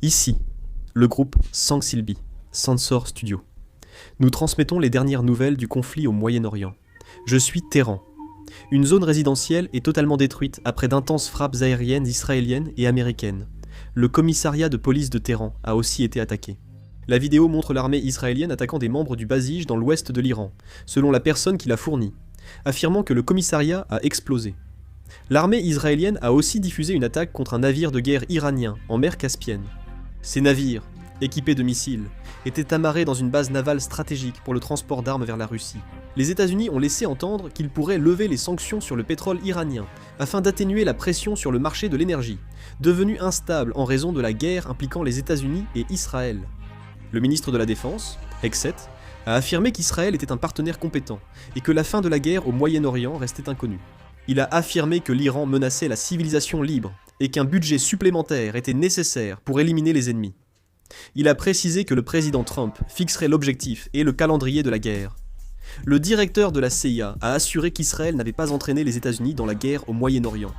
Ici, le groupe Sangsilbi, Sansor Studio. Nous transmettons les dernières nouvelles du conflit au Moyen-Orient. Je suis Téhéran. Une zone résidentielle est totalement détruite après d'intenses frappes aériennes israéliennes et américaines. Le commissariat de police de Téhéran a aussi été attaqué. La vidéo montre l'armée israélienne attaquant des membres du Basij dans l'ouest de l'Iran, selon la personne qui l'a fournie, affirmant que le commissariat a explosé. L'armée israélienne a aussi diffusé une attaque contre un navire de guerre iranien en mer Caspienne. Ces navires, équipés de missiles, étaient amarrés dans une base navale stratégique pour le transport d'armes vers la Russie. Les États-Unis ont laissé entendre qu'ils pourraient lever les sanctions sur le pétrole iranien afin d'atténuer la pression sur le marché de l'énergie, devenu instable en raison de la guerre impliquant les États-Unis et Israël. Le ministre de la Défense, Hexet, a affirmé qu'Israël était un partenaire compétent et que la fin de la guerre au Moyen-Orient restait inconnue. Il a affirmé que l'Iran menaçait la civilisation libre et qu'un budget supplémentaire était nécessaire pour éliminer les ennemis. Il a précisé que le président Trump fixerait l'objectif et le calendrier de la guerre. Le directeur de la CIA a assuré qu'Israël n'avait pas entraîné les États-Unis dans la guerre au Moyen-Orient.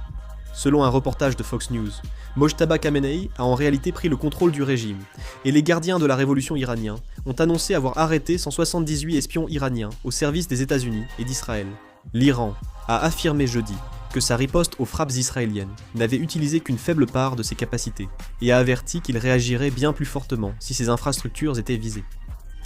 Selon un reportage de Fox News, Mojtaba Khamenei a en réalité pris le contrôle du régime, et les gardiens de la révolution iranienne ont annoncé avoir arrêté 178 espions iraniens au service des États-Unis et d'Israël. L'Iran a affirmé jeudi que sa riposte aux frappes israéliennes n'avait utilisé qu'une faible part de ses capacités, et a averti qu'il réagirait bien plus fortement si ses infrastructures étaient visées.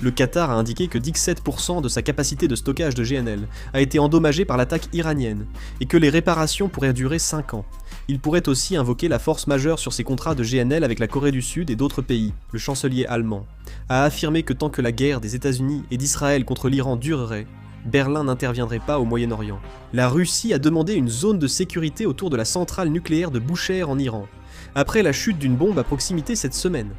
Le Qatar a indiqué que 17% de sa capacité de stockage de GNL a été endommagée par l'attaque iranienne, et que les réparations pourraient durer 5 ans. Il pourrait aussi invoquer la force majeure sur ses contrats de GNL avec la Corée du Sud et d'autres pays. Le chancelier allemand a affirmé que tant que la guerre des États-Unis et d'Israël contre l'Iran durerait, Berlin n'interviendrait pas au Moyen-Orient. La Russie a demandé une zone de sécurité autour de la centrale nucléaire de Boucher en Iran, après la chute d'une bombe à proximité cette semaine.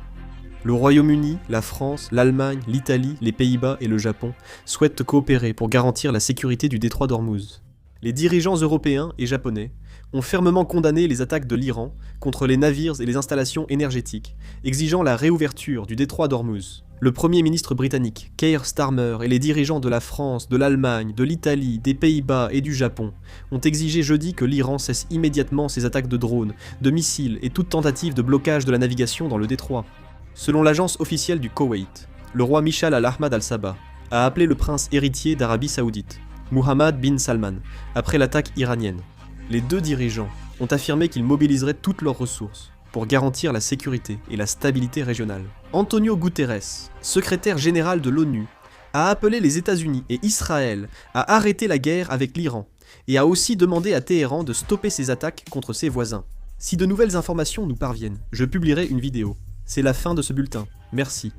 Le Royaume-Uni, la France, l'Allemagne, l'Italie, les Pays-Bas et le Japon souhaitent coopérer pour garantir la sécurité du détroit d'Ormuz. Les dirigeants européens et japonais ont fermement condamné les attaques de l'Iran contre les navires et les installations énergétiques, exigeant la réouverture du détroit d'Ormuz. Le Premier ministre britannique, Keir Starmer, et les dirigeants de la France, de l'Allemagne, de l'Italie, des Pays-Bas et du Japon ont exigé jeudi que l'Iran cesse immédiatement ses attaques de drones, de missiles et toute tentative de blocage de la navigation dans le détroit. Selon l'agence officielle du Koweït, le roi Michal al-Ahmad al-Sabah a appelé le prince héritier d'Arabie Saoudite, Mohammed bin Salman, après l'attaque iranienne. Les deux dirigeants ont affirmé qu'ils mobiliseraient toutes leurs ressources pour garantir la sécurité et la stabilité régionale. Antonio Guterres, secrétaire général de l'ONU, a appelé les États-Unis et Israël à arrêter la guerre avec l'Iran et a aussi demandé à Téhéran de stopper ses attaques contre ses voisins. Si de nouvelles informations nous parviennent, je publierai une vidéo. C'est la fin de ce bulletin. Merci.